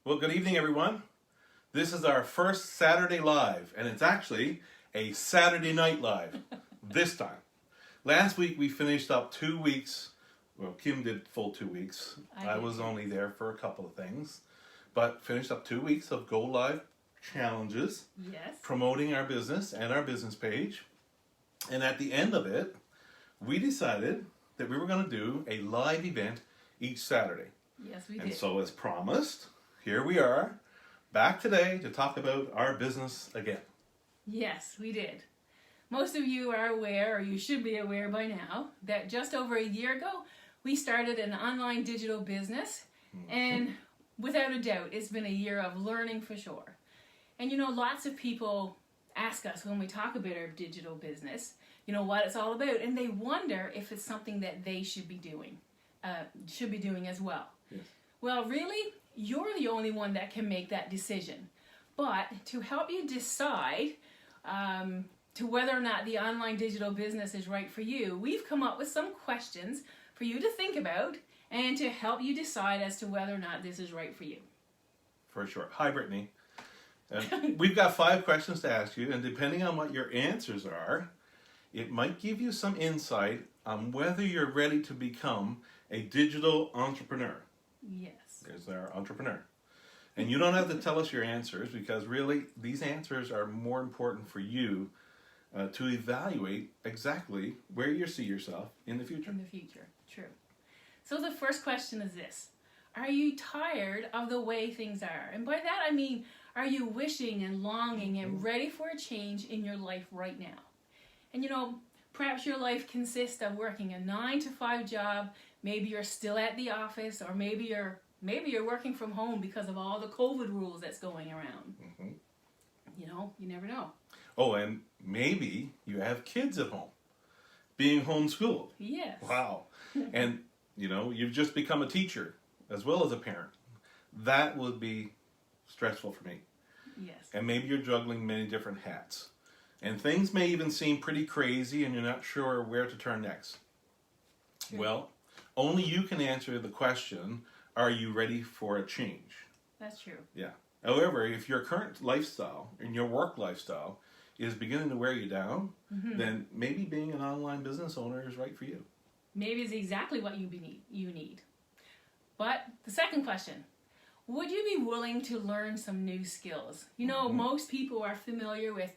Well, good evening, everyone. This is our first Saturday Live, and it's actually a Saturday Night Live this time. Last week we finished up 2 weeks. Well, Kim did full 2 weeks. I was only there for a couple of things, but finished up 2 weeks of Go Live challenges, Yes. promoting our business and our business page. And at the end of it, we decided that we were going to do a live event each Saturday. Yes, we And did. so, as promised, here we are, back today to talk about our business again. Yes, we did. Most of you are aware, or you should be aware by now, that just over a year ago, we started an online digital business. And without a doubt, it's been a year of learning for sure. And you know, lots of people ask us when we talk about our digital business, you know, what it's all about. And they wonder if it's something that they should be doing as well. Yes. Well, really, you're the only one that can make that decision. But to help you decide to whether or not the online digital business is right for you, we've come up with some questions for you to think about and to help you decide as to whether or not this is right for you. For sure. Hi, Brittany. We've got 5 questions to ask you, and depending on what your answers are, it might give you some insight on whether you're ready to become a digital entrepreneur. Yes. There's our entrepreneur. And you don't have to tell us your answers, because really these answers are more important for you to evaluate exactly where you see yourself in the future. In the future, true. So the first question is this: are you tired of the way things are? And by that I mean, are you wishing and longing and ready for a change in your life right now? And you know, perhaps your life consists of working a 9-to-5 job. Maybe you're still at the office, or maybe you're working from home because of all the COVID rules that's going around. Mm-hmm. You know, you never know. Oh, and maybe you have kids at home, being homeschooled. Yes. Wow. And, you know, you've just become a teacher as well as a parent. That would be stressful for me. Yes. And maybe you're juggling many different hats. And things may even seem pretty crazy and you're not sure where to turn next. True. Well, only you can answer the question, are you ready for a change? That's true. Yeah. However, if your current lifestyle and your work lifestyle is beginning to wear you down, then maybe being an online business owner is right for you. Maybe it's exactly what you need. But the second question, would you be willing to learn some new skills? You know, most people are familiar with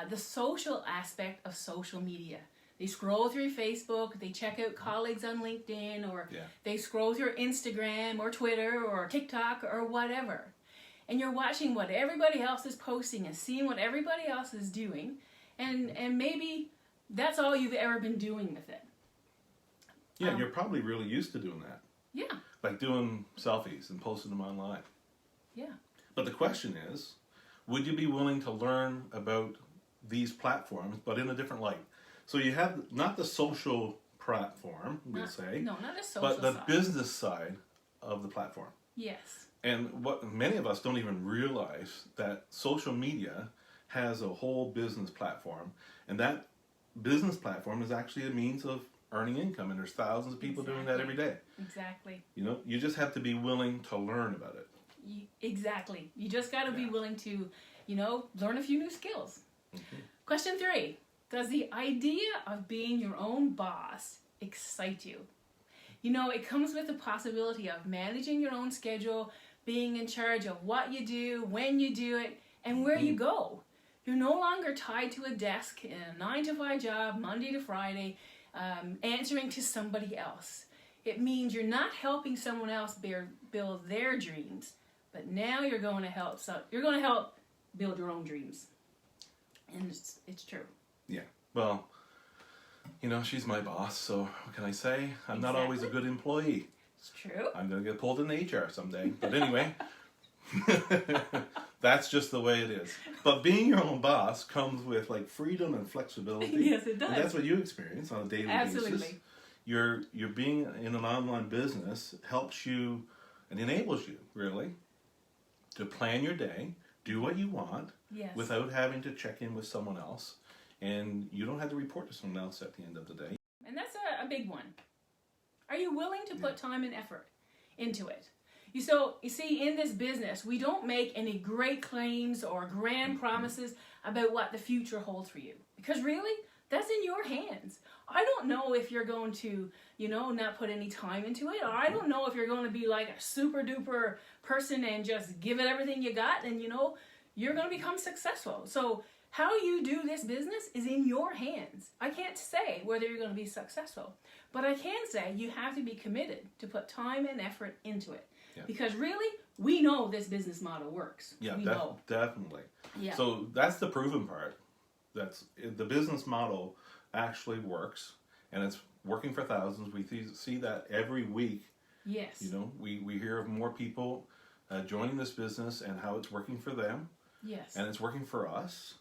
the social aspect of social media. They scroll through Facebook, they check out colleagues on LinkedIn, or they scroll through Instagram or Twitter or TikTok or whatever. And you're watching what everybody else is posting and seeing what everybody else is doing, and maybe that's all you've ever been doing with it. Yeah, you're probably really used to doing that. Yeah. Like doing selfies and posting them online. Yeah. But the question is, would you be willing to learn about these platforms, but in a different light? So you have not the social platform, we'll say, No, not a social but the side. business side of the platform. Yes. And what many of us don't even realize, that social media has a whole business platform, and that business platform is actually a means of earning income, and there's thousands of people doing that every day. Exactly. You know, you just have to be willing to learn about it. Exactly. You just got to be willing to, you know, learn a few new skills. Question 3. Does the idea of being your own boss excite you? You know, it comes with the possibility of managing your own schedule, being in charge of what you do, when you do it, and where you go. You're no longer tied to a desk in a 9-to-5 job, Monday to Friday, answering to somebody else. It means you're not helping someone else build their dreams, but now you're going to help. You're going to help build your own dreams, and it's true. Yeah. Well, you know, she's my boss, so what can I say? I'm not always a good employee. It's true. I'm going to get pulled in HR someday. But anyway, that's just the way it is. But being your own boss comes with like freedom and flexibility. Yes, it does. And that's what you experience on a daily basis. You're being in an online business helps you and enables you, really, to plan your day, do what you want, without having to check in with someone else. And you don't have to report to someone else at the end of the day. And that's a big one. Are you willing to put time and effort into it? You see, in this business, we don't make any great claims or grand promises about what the future holds for you. Because really, that's in your hands. I don't know if you're going to, not put any time into it, or I don't know if you're going to be like a super duper person and just give it everything you got and, you're going to become successful. So how you do this business is in your hands. I can't say whether you're going to be successful, but I can say you have to be committed to put time and effort into it. Yeah. Because really, we know this business model works. Yeah, we know. definitely. Yeah. So that's the proven part. That's the business model actually works, and it's working for thousands. We see that every week. Yes. We hear of more people joining this business and how it's working for them. Yes. And it's working for us.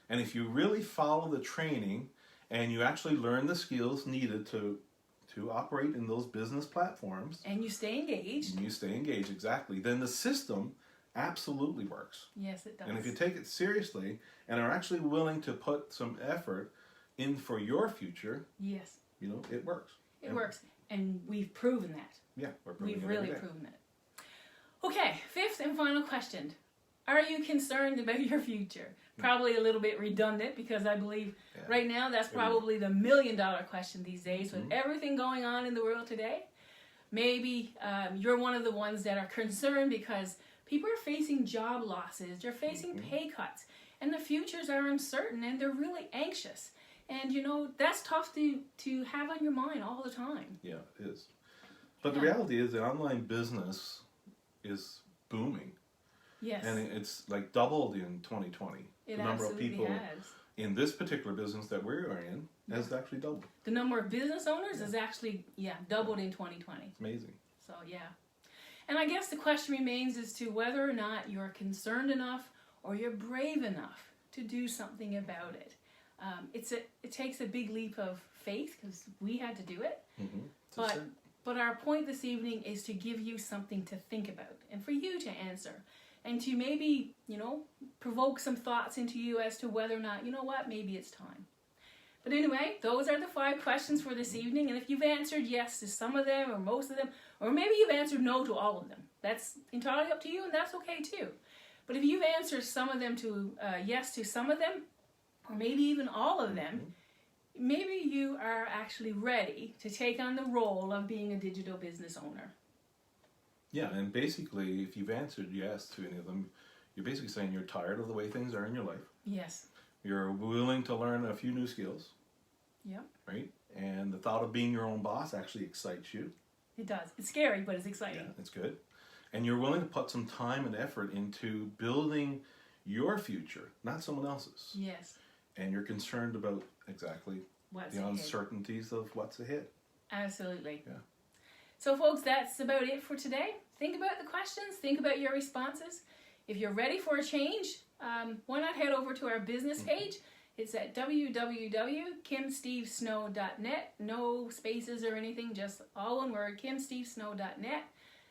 And if you really follow the training and you actually learn the skills needed to operate in those business platforms. And you stay engaged. And you stay engaged, exactly. Then the system absolutely works. Yes, it does. And if you take it seriously and are actually willing to put some effort in for your future, yes, it works. It works. And we've proven that. Yeah, we've really proven it. Okay, fifth and final question. Are you concerned about your future? Probably a little bit redundant because I believe right now that's probably the $1 million question these days with everything going on in the world today. Maybe you're one of the ones that are concerned because people are facing job losses, they're facing pay cuts, and the futures are uncertain and they're really anxious. And that's tough to have on your mind all the time. Yeah, it is. But the reality is that online business is booming. Yes. And it's like doubled in 2020. It the number of absolutely people has. in this particular business that we're in has actually doubled. The number of business owners has actually, doubled in 2020. It's amazing. So, yeah. And I guess the question remains as to whether or not you're concerned enough or you're brave enough to do something about it. It takes a big leap of faith because we had to do it. But our point this evening is to give you something to think about and for you to answer. And to maybe, provoke some thoughts into you as to whether or not, maybe it's time. But anyway, those are the 5 questions for this evening. And if you've answered yes to some of them or most of them, or maybe you've answered no to all of them, that's entirely up to you and that's okay too. But if you've answered some of them to yes to some of them, or maybe even all of them, maybe you are actually ready to take on the role of being a digital business owner. Yeah, and basically, if you've answered yes to any of them, you're basically saying you're tired of the way things are in your life. Yes. You're willing to learn a few new skills. Yep. Right? And the thought of being your own boss actually excites you. It does. It's scary, but it's exciting. Yeah, it's good. And you're willing to put some time and effort into building your future, not someone else's. Yes. And you're concerned about exactly the uncertainties of what's ahead. Absolutely. Yeah. So, folks, that's about it for today. Think about the questions. Think about your responses. If you're ready for a change, why not head over to our business page? It's at www.kimstevesnow.net. No spaces or anything, just all one word, kimstevesnow.net.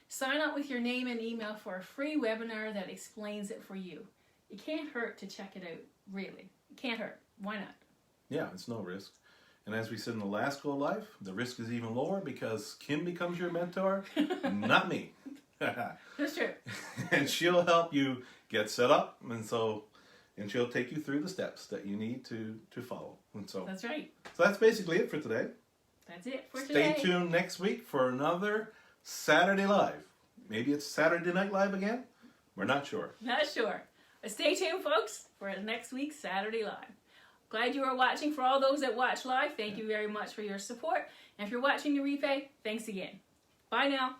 Sign up with your name and email for a free webinar that explains it for you. It can't hurt to check it out, really. It can't hurt. Why not? Yeah, it's no risk. And as we said in the last Go Live, the risk is even lower because Kim becomes your mentor, not me. That's true. And she'll help you get set up, and she'll take you through the steps that you need to follow. And so that's right. So that's basically it for today. That's it for today. Stay tuned next week for another Saturday Live. Maybe it's Saturday Night Live again. We're not sure. Not sure. But stay tuned, folks, for next week's Saturday Live. Glad you are watching. For all those that watch live, thank you very much for your support. And if you're watching the replay, thanks again. Bye now.